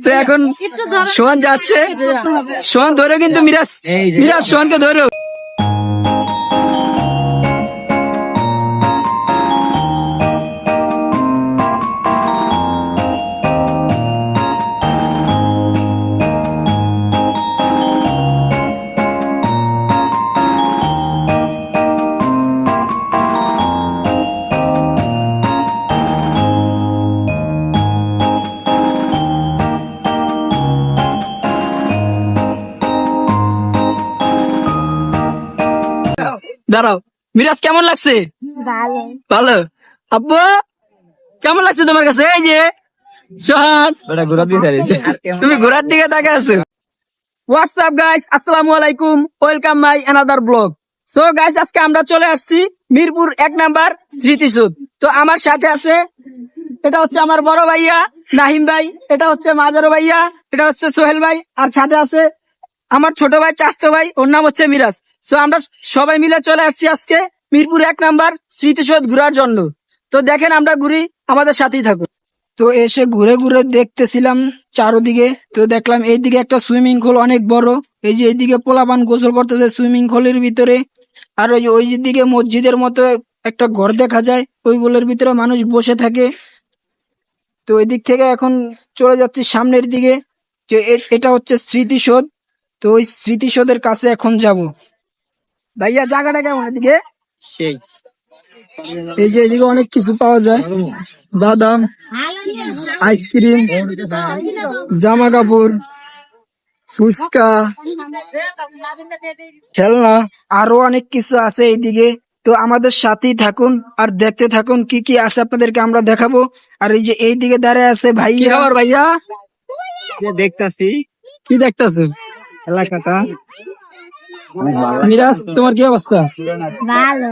তো এখন সোহান যাচ্ছে, সোহান ধরো কিন্তু মিরাজ, মিরাজ সোহানকে ধরো। দাঁড়াও, মিরাজ কেমন লাগছে? ভালো। আব্বু কেমন লাগছে তোমার কাছে? এই যে সোহান, তুমি ঘোরার দিকে তাকে আছো। হোয়াটসঅ্যাপ গাইস, আসসালামু আলাইকুম, welcome my another blog. So guys, আজকে আমরা চলে আসছি মিরপুর 1 নাম্বার স্মৃতিসৌধ। তো আমার সাথে আছে, এটা হচ্ছে আমার বড় ভাইয়া নাহিম ভাই, এটা হচ্ছে মাদার ভাইয়া, এটা হচ্ছে সোহেল ভাই, আর সাথে আছে আমার ছোট ভাই চাস্তো ভাই, ওর নাম হচ্ছে মিরাজ। সো আমরা সবাই মিলে চলে আসছি আজকে মিরপুর 1 নাম্বার স্মৃতিসৌধ ঘোরার জন্য। তো দেখেন আমরা ঘুরি, আমাদের সাথেই থাকুন। তো এসে ঘুরে ঘুরে দেখতেছিলাম চারোদিকে, তো দেখলাম এইদিকে একটা সুইমিং পুল অনেক বড়, এই যে এইদিকে পোলাপান গোসল করতেছে সুইমিং পুলের ভিতরে, আর ওই দিকে মসজিদের মতো একটা ঘর দেখা যায়, ওইগুলোর ভিতরে মানুষ বসে থাকে। তো ওই দিক থেকে এখন চলে যাচ্ছি সামনের দিকে, যে এটা হচ্ছে স্মৃতিসৌধ। তো ওই স্মৃতিসৌধের কাছে এখন যাব। ভাইয়া জায়গাটা কেমন এদিকে? সেই এই যে এদিকে অনেক কিছু পাওয়া যায়, বাদাম, আইসক্রিম, জামা কাপড়, ফুচকা, খেলনা, আরো অনেক কিছু আছে এইদিকে। তো আমাদের সাথেই থাকুন আর দেখতে থাকুন কি কি আছে আপনাদেরকে আমরা দেখাবো। আর এই যে এইদিকে দাঁড়ায় আছে ভাইয়া। আবার ভাইয়া দেখতাছি, কি দেখতাছে? এলাকাটা। মিরাজ তোমার কি অবস্থা? ভালো।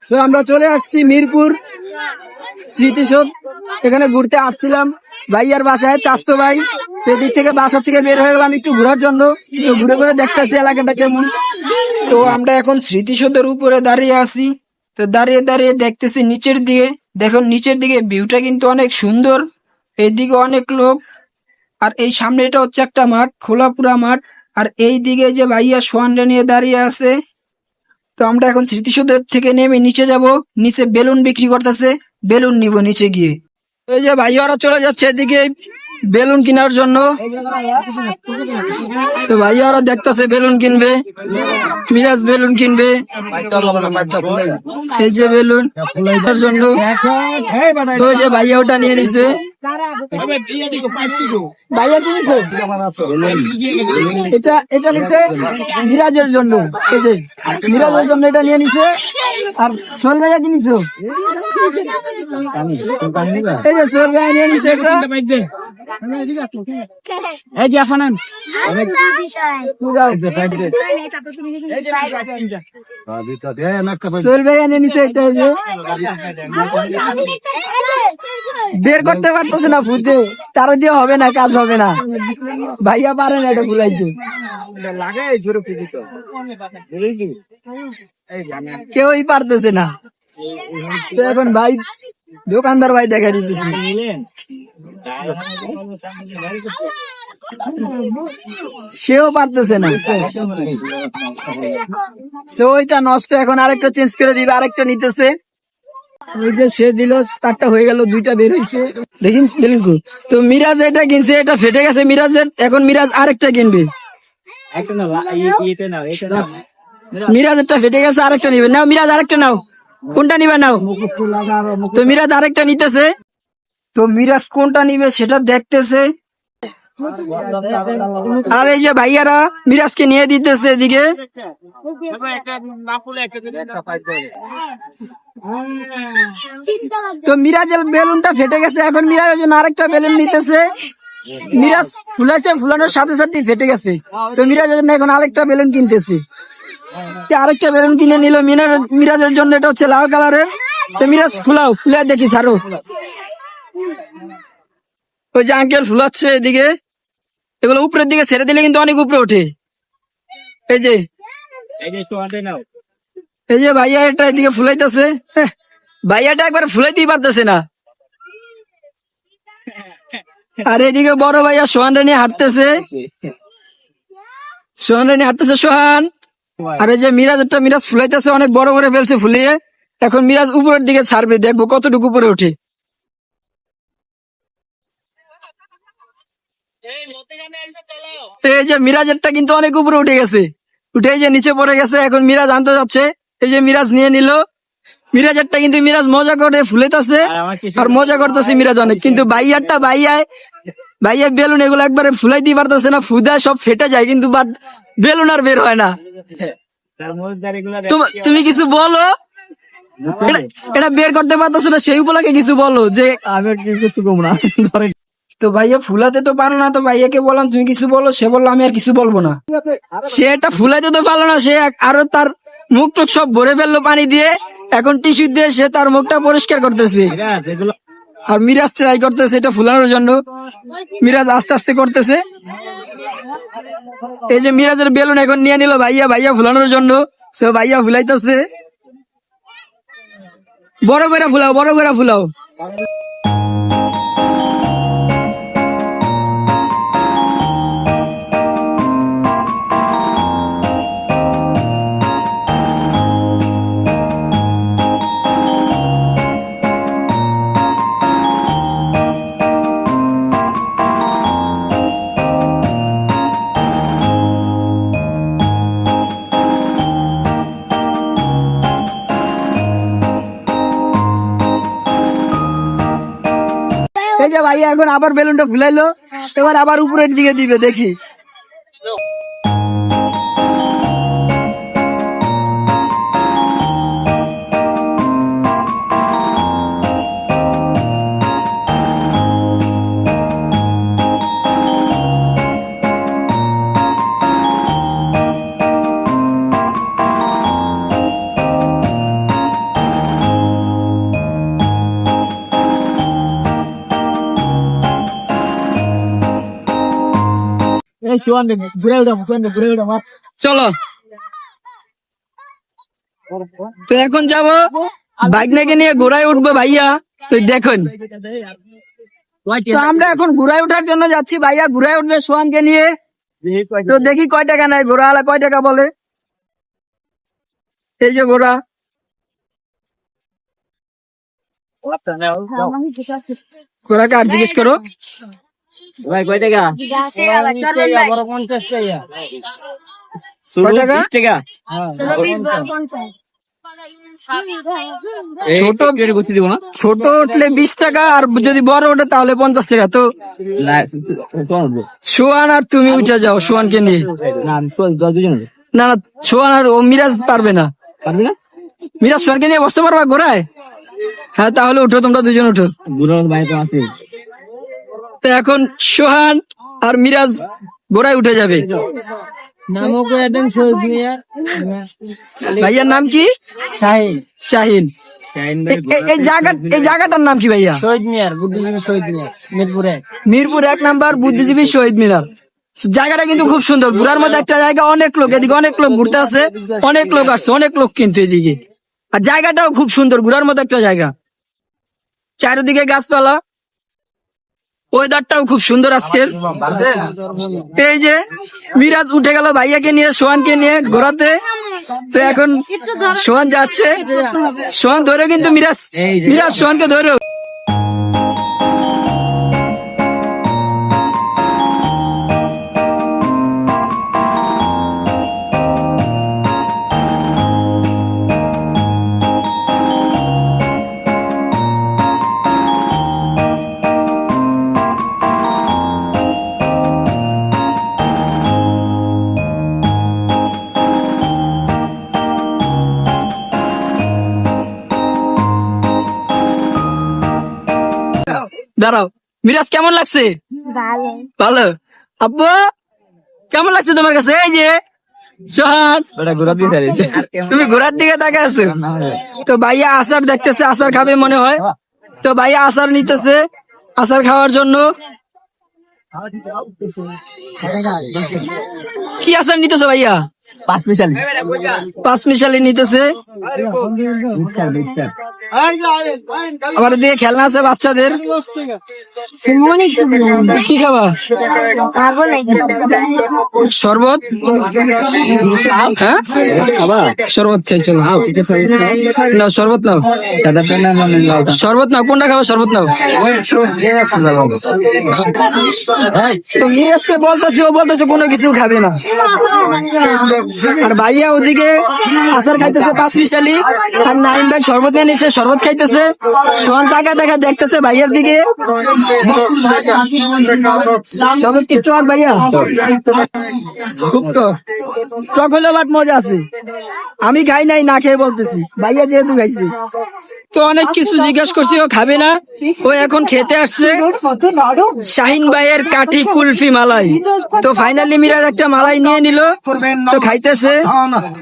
তো আমরা চলে আসছি মিরপুর স্মৃতিসৌধ, এখানে ঘুরতে আসছিলাম ভাইয়ার বাসায়, চাস্তো ভাই। সেদিক থেকে বাসা থেকে বের হয়ে গেলাম একটু ঘোরার জন্য। তো ঘুরে ঘুরে দেখতেছি এলাকাটা কেমন। তো আমরা এখন স্মৃতিসৌধের উপরে দাঁড়িয়ে আছি। তো দাঁড়িয়ে দাঁড়িয়ে দেখতেছি নিচের দিকে। দেখুন নিচের দিকে ভিউটা কিন্তু অনেক সুন্দর, এইদিকে অনেক লোক। আর এই সামনে এটা হচ্ছে একটা মাঠ, খোলা পুরা মাঠ। আর এই দিকে যে ভাইয়া সোয়ানরা নিয়ে দাঁড়িয়ে আছে। তো আমরা এখন স্মৃতিসৌধের থেকে নেমে নিচে যাব, নিচে বেলুন বিক্রি করতেছে, বেলুন নিব নিচে গিয়ে। এই যে ভাইয়ারা চলে যাচ্ছে এদিকে বেলুন কেনার জন্য। তো ভাইয়ারা দেখতেছে বেলুন কিনবে, মিরাজ বেলুন কিনবে, এই যে বেলুন তার জন্য। তো যে ভাইয়া ওটা নিয়ে নিছে, ভাইয়া কিনেছে এটা, এটা নিছে মিরাজের জন্য, এই যে মিরাজের জন্য এটা নিয়ে নিছে। আর সোহেল ভাইয়া কিনেছো, এই যে সোহেল ভাইয়া নিয়ে নিছে একটা। এই যে আফানান সোহেল ভাইয়া নিয়ে নিছে একটা, বের করতে পারতেছে না ফুটে, তারা দিয়ে হবে না, কাজ হবে না, ভাইয়া পারে না এটা ভুলাইতে, কেউই পারতেছে না। তো এখন ভাই দোকানদার ভাই দেখা দিতেছে, সেও পারতেছে না, সে ওইটা নষ্ট, এখন আরেকটা চেঞ্জ করে দিবে, আরেকটা নিতেছে। ওই যে সে দিল, তারটা হয়ে গেল, দুইটা বের হয়েছে, দেখিন বেলুন। তো মিরাজ এটা কিনছে, এটা ফেটে গেছে মিরাজের, এখন মিরাজ আরেকটা কিনবে। মিরাজ একটা ফেটে গেছে, আরেকটা নিবে। নাও মিরাজ আরেকটা নাও, কোনটা নিবে নাও। তো মিরাজ আরেকটা নিতেছে। তো মিরাজ কোনটা নিবে সেটা দেখতেছে। আর এই যে ভাইয়ারা মিরাজকে নিয়ে দিতেছে এদিকে। তো মিরাজের বেলুনটা ফেটে গেছে, এখন মিরাজের জন্য আরেকটা বেলুন নিতেছে। মিরাজ ফুলাইছে, ফুলানোর সাথে সাথে ফেটে গেছে। তো মিরাজের জন্য এখন আরেকটা বেলুন কিনতেছে। আরেকটা বেলুন কিনে নিল মিরাজের জন্য, এটা হচ্ছে লাল কালারের। তো মিরাজ ফুলাও, ফুলে দেখি ছাড়ো। ওই যে আঙ্কেল ফুলাচ্ছে এদিকে, এগুলো উপরের দিকে ছেড়ে দিলে কিন্তু অনেক উপরে ওঠে। এই যে এই যে ভাইয়া এটা এদিকে ফুলাইতেছে, ভাইয়াটা একবার ফুলাইতেই পারতেছে না। আর এদিকে বড় ভাইয়া সোহান নিয়ে হাঁটতেছে, সোহান। আর এই যে মিরাজ ফুলাইতেছে, অনেক বড় করে ফেলছে ফুলিয়ে। এখন মিরাজ উপরের দিকে ছাড়বে, দেখবো কতটুকু উপরে উঠে। এই যে মিরাজেরটা কিন্তু অনেক উপরে উঠে গেছে, উঠে এই যে নিচে পড়ে গেছে। এখন মিরাজ আনতে যাচ্ছে, এই যে মিরাজ নিয়ে নিল মিরাজেরটা, কিন্তু মিরাজ মজা করে ফুলেতেছে আর মজা করতেছে মিরাজ অনেক। কিন্তু ভাইয়া বেলুন এগুলো একবারে ফুলাইতে পারতেছে না, ফুদা সব ফেটে যায়, কিন্তু বাট বেলুন আর বের হয় না। তুমি কিছু বলো, এটা বের করতে পারতেছো না, সেই উপলক্ষে কিছু বলো যে আমি কিছু কম না। তো ভাইয়া ফুলাতে তো পারো না, তো ভাইয়াকে বললাম তুমি কিছু বলো, সে বললো আমি আর কিছু বলবো না। সে এটা ফুলাইতে তো পারলো না, সে আরো তার মুখ টুক সব ভরে ফেললো পানি দিয়ে। এখন টিস্যু দিয়ে সে তার মুখটা পরিষ্কার করতেছে, আর মিরাজ ট্রাই করতেছে এটা ফুলানোর জন্য। মিরাজ আস্তে আস্তে করতেছে। এই যে মিরাজের বেলুন এখন নিয়ে নিল ভাইয়া ফুলানোর জন্য। সে ভাইয়া ফুলাইতেছে, বড় করে ফুলাও। এই যে ভাইয়া এখন আবার বেলুনটা ফুলাইলো, এবার আবার উপরের দিকে দিবে, দেখি। চলো তো এখন যাবো বাইকনাকে নিয়ে ঘোড়ায় উঠবো ভাইয়া। তো দেখুন, তো আমরা এখন ঘোড়ায় ওঠার জন্য যাচ্ছি, ভাইয়া ঘোড়ায় উঠবে সোহানকে নিয়ে। তো দেখি কয় টাকা নেয়, ঘোড়াওয়ালা কয় টাকা বলে। এই যে ঘোড়া, ঘোড়াকে আর জিজ্ঞেস করো ভাই কয় টাকা। 50 টাকা। ছোট উঠলে 20 টাকা, আর যদি বড় ওঠে তাহলে 50 টাকা। তো সোহান আর তুমি উঠে যাও সোহানকে নিয়ে। না সোহান আর ও মিরাজ পারবে না। মিরাজ সোহানকে নিয়ে বসতে পারবা ঘোড়ায়? হ্যাঁ তাহলে উঠো, তোমরা দুজন উঠো। তো এখন সোহান আর মিরাজ ঘোড়ায় উঠে যাবে। ভাইয়ার নাম কি? শাহিন। এই জায়গাটার নাম কি ভাইয়া? শহীদ মিনার, বুদ্ধিজীবী শহীদ মিনার, মিরপুর 1 নাম্বার বুদ্ধিজীবী শহীদ মিনার। জায়গাটা কিন্তু খুব সুন্দর, ঘোরার মধ্যে একটা জায়গা। অনেক লোক এদিকে, অনেক লোক ঘুরতে আসে, অনেক লোক আসছে, অনেক লোক কিন্তু এদিকে। আর জায়গাটাও খুব সুন্দর, ঘোরার মধ্যে একটা জায়গা, চারিদিকে গাছপালা, ওয়েদারটাও খুব সুন্দর আজকের। এই যে মিরাজ উঠে গেল ভাইয়াকে নিয়ে, সোহানকে নিয়ে ঘোরাতে। তো এখন সোহান যাচ্ছে, সোহান ধরে কিন্তু মিরাজ সোহানকে ধরে। দাঁড়াও, মিরাজ কেমন লাগছে? ভালো। আব্বু কেমন লাগছে তোমার কাছে? এই যে সোহান, তুমি ঘোড়ার দিকে তাকে আছো। তো ভাইয়া আচার দেখতেছে, আচার খাবে মনে হয়। তো ভাইয়া আচার নিতেছে, আচার খাওয়ার জন্য। কি আচার নিতেছো ভাইয়া? পাঁচ মিশালি নিতেছে। আবার দিয়ে খেলনা আছে বাচ্চাদের। কি খাবা? শরবত? হ্যাঁ শরবত খাই, চলো নাও শরবত নাও, শরবত নাও, কোনটা খাবো? শরবত নাও। তো মিরাজকে বলতেছে, ও বলতেছে কোনো কিছু খাবে না। আর ভাইয়া ওদিকে আচার খাইতেছে পাঁচ মিশালি, আর নাইম ভাই শরবত নিয়ে নিচ্ছে, শরবত খাইতেছে। সোহান টাকা দেখা দেখতেছে ভাইয়ার দিকে। শরবত কি টক ভাইয়া? খুব টক হলে বাট মজা আছে। আমি খাই নাই, না খেয়ে বলতেছি, ভাইয়া যেহেতু খাইছে। তো অনেক কিছু জিজ্ঞেস করছি, ও খাবে না। ও এখন খেতে আসছে শাহিন ভাইয়ের কাঠি কুলফি মালাই। তো ফাইনালি মিরাজ একটা মালাই নিয়ে নিল, তো খাইতেছে।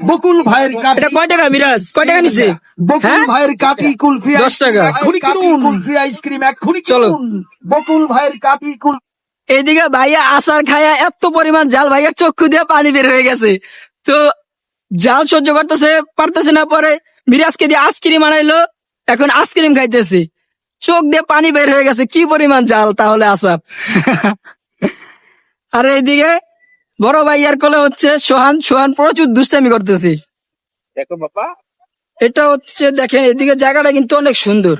বকুল ভাইয়ের এটা কয় টাকা মিরাজ? কয় টাকা নিছে? বকুল ভাইয়ের কাঠি কুলফি 10 টাকা। কুলফি আইসক্রিম এক্ষুনি চলো। বকুল ভাইয়ের কাঠি কুলফি। এইদিকে ভাইয়া আচার খায়া এত পরিমাণ জাল, ভাইয়ার চক্ষু দিয়ে পানি বের হয়ে গেছে। তো জাল সহ্য করতেছে পারতেছে না, পরে মিরাজকে দিয়ে আইসক্রিম আনাইলো, এখন আইসক্রিম খাইতেছে, চোখ দিয়ে পানি বের হয়ে গেছে। কি পরিমাণ জাল তাহলে আচার। আর এইদিকে বড় ভাইয়ার কোলে হচ্ছে সোহান। সোহান প্রচুর দুষ্টামি করতেছে। দেখো বাবা, এটা হচ্ছে দেখেন, এদিকে জায়গাটা কিন্তু অনেক সুন্দর।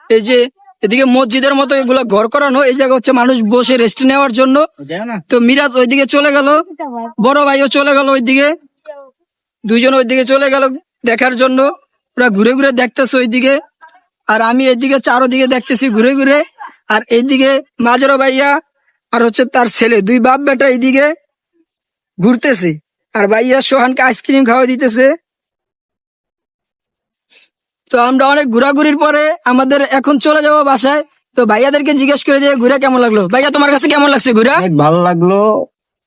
এই যে এদিকে মসজিদের মতো এগুলা ঘর করানো, এই জায়গা হচ্ছে মানুষ বসে রেস্ট নেওয়ার জন্য। তো মিরাজ ওইদিকে চলে গেল, বড় ভাইও চলে গেল ওইদিকে, দুইজন ওইদিকে চলে গেল দেখার জন্য। পুরা ঘুরে ঘুরে দেখতেছে ওইদিকে, আর আমি এইদিকে চারোদিকে দেখতেছি ঘুরে ঘুরে। আর এইদিকে মাঝেরও ভাইয়া আর হচ্ছে তার ছেলে, দুই বাপ বেটা এইদিকে ঘুরতেছে, আর ভাইয়া সোহানকে আইসক্রিম খাওয়া দিতেছে। তো আমরা অনেক ঘোরাঘুরির পরে আমাদের এখন চলে যাবো বাসায়। তো ভাইয়াদেরকে জিজ্ঞেস করে দিয়ে ঘুরে কেমন লাগলো? ভাইয়া তোমার কাছে কেমন লাগছে ঘুরা? অনেক ভালো লাগলো।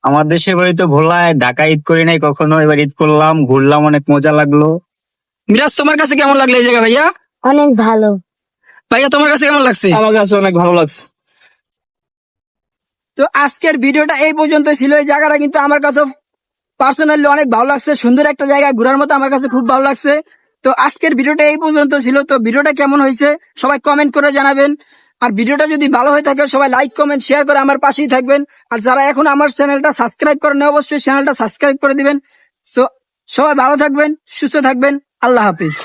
আমার দেশের বাড়ি তো ভোলায়, ঢাকা ঈদ করি নাই কখনো, এবার ঈদ করলাম, ঘুরলাম, অনেক মজা লাগলো। মিরাজ তোমার কাছে কেমন লাগলো এই জায়গা? ভাইয়া অনেক ভালো। ভাইয়া তোমার কাছে কেমন লাগছে? আমার কাছে অনেক ভালো লাগছে। তো আজকের ভিডিওটা এই পর্যন্ত ছিল। এই জায়গাটা কিন্তু আমার কাছে পার্সোনালি অনেক ভালো লাগছে, সুন্দর একটা জায়গা, ঘোরার মতো আমার কাছে খুব ভালো লাগছে। তো আজকের ভিডিওটা এই পর্যন্ত ছিল। তো ভিডিওটা কেমন হয়েছে সবাই কমেন্ট করে জানাবেন। আর ভিডিওটা যদি ভালো হয়ে থাকে সবাই লাইক কমেন্ট শেয়ার করে আমার পাশেই থাকবেন। আর যারা এখন আমার চ্যানেলটা সাবস্ক্রাইব করেন, অবশ্যই চ্যানেলটা সাবস্ক্রাইব করে দিবেন। সো সবাই ভালো থাকবেন, সুস্থ থাকবেন। আল্লাহ হাফিজ।